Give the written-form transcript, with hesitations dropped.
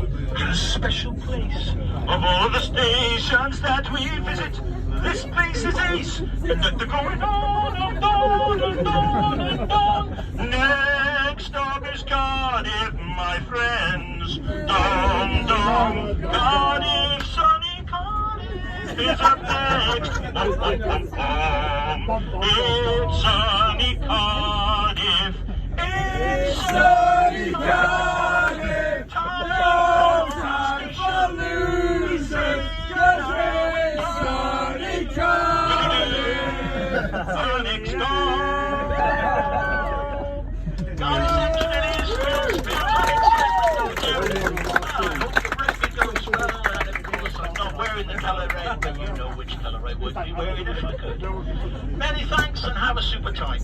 in a special place. Of all the stations that we visit, this place is ace. They're going on and on and on and on. Next stop is Cardiff, my friends. Dum dum, Cardiff, sunny Cardiff is up next. It's sunny Cardiff. It's sunny Cardiff. No time for losing. Sunny Cardiff. Next stop. Wearing the colour red, but you know which colour I would be wearing if I could. Many thanks and have a super time.